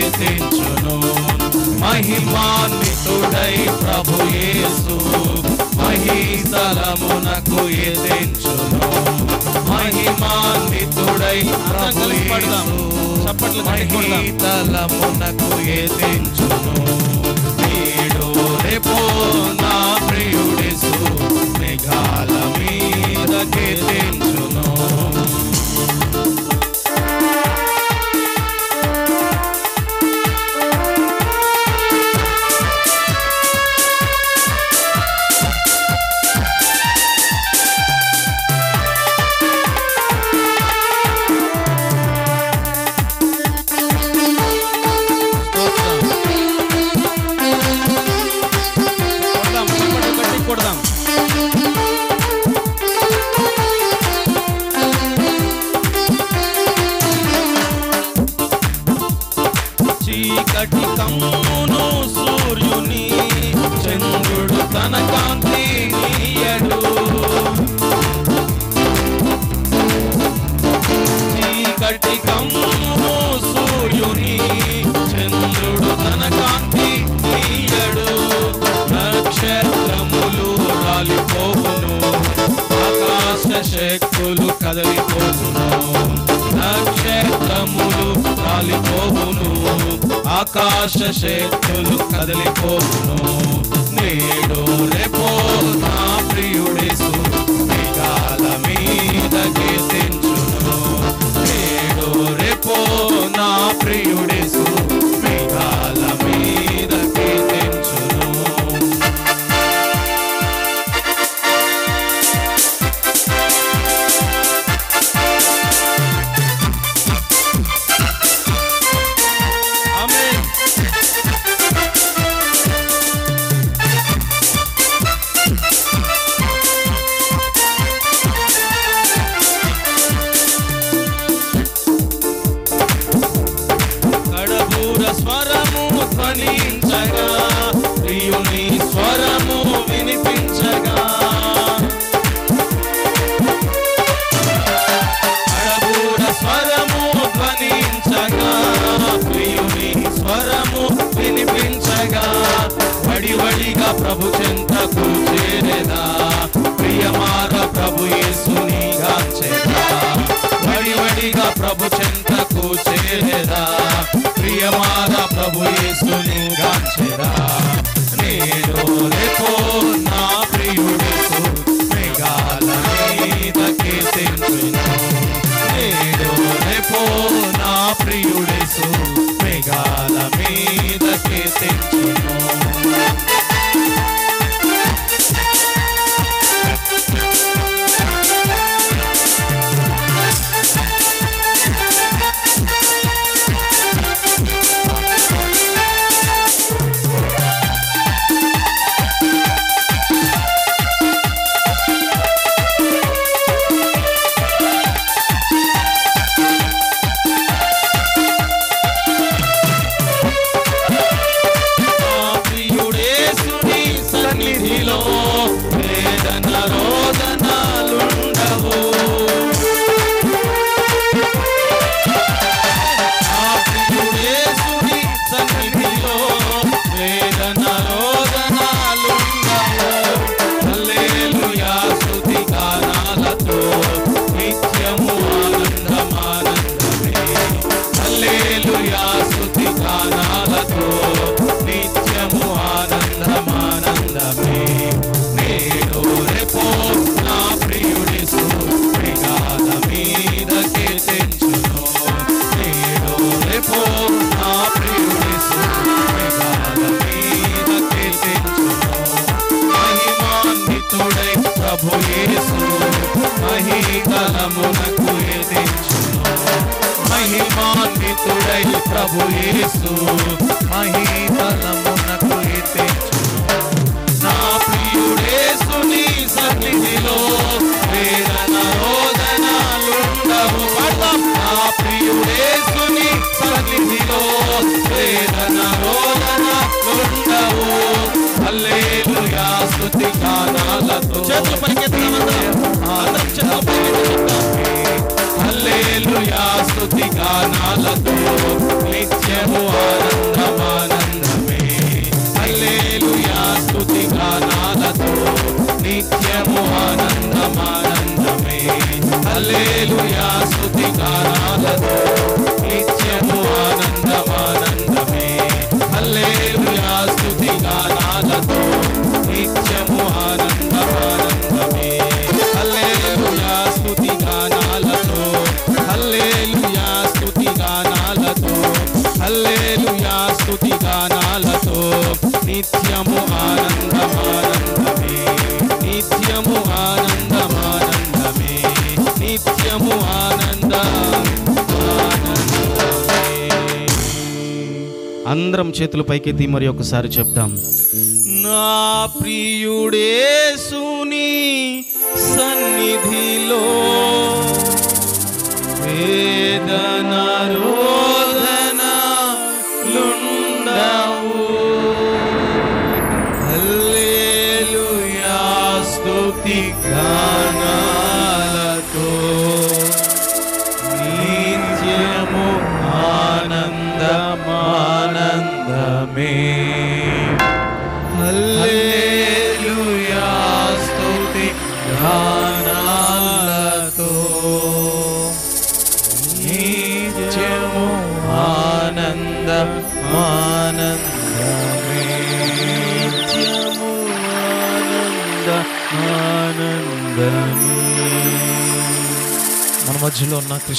కీర్తించును. మహిమాన్వితుడై ప్రభు యేసు మహీతలమునకు ఎదించును. మహిమాన్వితుడై ప్రభు యేసు మహీతలమునకు ఎదించును. నేడు రేపో నా ప్రియుడేసు మేఘాల మీద కీర్తించును. చీకటి కమ్మును సూర్యుని చంద్రుడు తన కాంతి నీయడు. చీకటి కమ్మును సూర్యుని చంద్రుడు తన కాంతి నీయడు. నక్షత్రములు రాలిపోవును, ఆకాశ శక్తులు కదలిపోవును. నక్షత్రములు రాలిపోవును, ఆకాశ శక్తులు కదలిపోవును. నేడు రేపో నా ప్రియుడేసు మేఘాల మీద కీర్తించును. నేడు రేపో నా ప్రియుడేసు మేఘాల మీద కీర్తించును. స్వరము ధ్వనించగా, ప్రియుని స్వరము వినిపించగా, అడబూర స్వరము ధ్వనించగా, ప్రియుని స్వరము వినిపించగా, వడివడిగా ప్రభు చెంతకు చేరేదా, ప్రియమార ప్రభు యేసుని గాంచెదా. వడివడిగా ప్రభు చెంతకు చేరేదా, ప్రియమార ప్రభు యేసుని గాంచెదా. నేడు రేపో నా ప్రియుడేసు మేఘాల మీద కీర్తించును. నేడు రేపో నా ప్రియుడేసు మేఘాల మీద కీర్తించును. వేదన రోదనాలుండవు. ఆ ప్రియుడేసుని సన్నిధిలో వేదన రోదనాలుండవు. హల్లెలూయా స్తుతి గానాలతో నిత్యము ఆనందమానందమే. హల్లెలూయా స్తుతి గానాలతో నిత్యము ఆనందమానందమే. నేడు రేపో నా ప్రియుడేసు మేఘాల మీద కీర్తించును. నేడు రేపో నా ప్రియుడేసు మేఘాల మీద కీర్తించును. మహిమాన్వితుడై ప్రభు యేసు మహీతలమునకు ఎదించును. మహిమాన్వితుడై ప్రభు యేసు మహీతలమునకు ఎదించును. నా ప్రియుడేసుని సన్నిధిలో వేదన రోదనాలుండవు. నా ప్రియుడేసుని సన్నిధిలో వేదన రోదనాలుండవు. హల్లెలూయా స్తుతి గానాలతో చేతులు హల్లెలూయా స్తుతి గానాలతో నిత్యం నిత్యము ఆనందమానందమే. హల్లెలూయా స్తుతి గానాలతో నిత్యము ఆనందమానందమే. హల్లెలూయా స్తుతి గానాలతో నిత్యము ఆనందమానందమే. హల్లెలూయా స్తుతి గానాలతో నిత్యము ఆనందమానందమే. హల్లెలూయా స్తుతి గానాలతో హల్లెలూయా స్తుతి గానాలతో హల్లెలూయా స్తుతి గానాలతో నిత్యము ఆనందమానందమే. నిత్యము ఆనందమానందమే. నిత్యము ఆనందమానందమే. అందరం చేతులు పైకెత్తి మరి ఒకసారి చెప్తాం. నా ప్రియుడేసుని సన్నిధిలో వేదన రోదనలుండవు. హల్లెలూయా స్తుతి గానాలతో నిత్యము ఆనందమానందమే. హల్లెలూయా స్తుతి గానాలతో నిత్యము ఆనందమానందమే. నిత్యము ఆనందమానందమే. మన మధ్యలో ఉన్న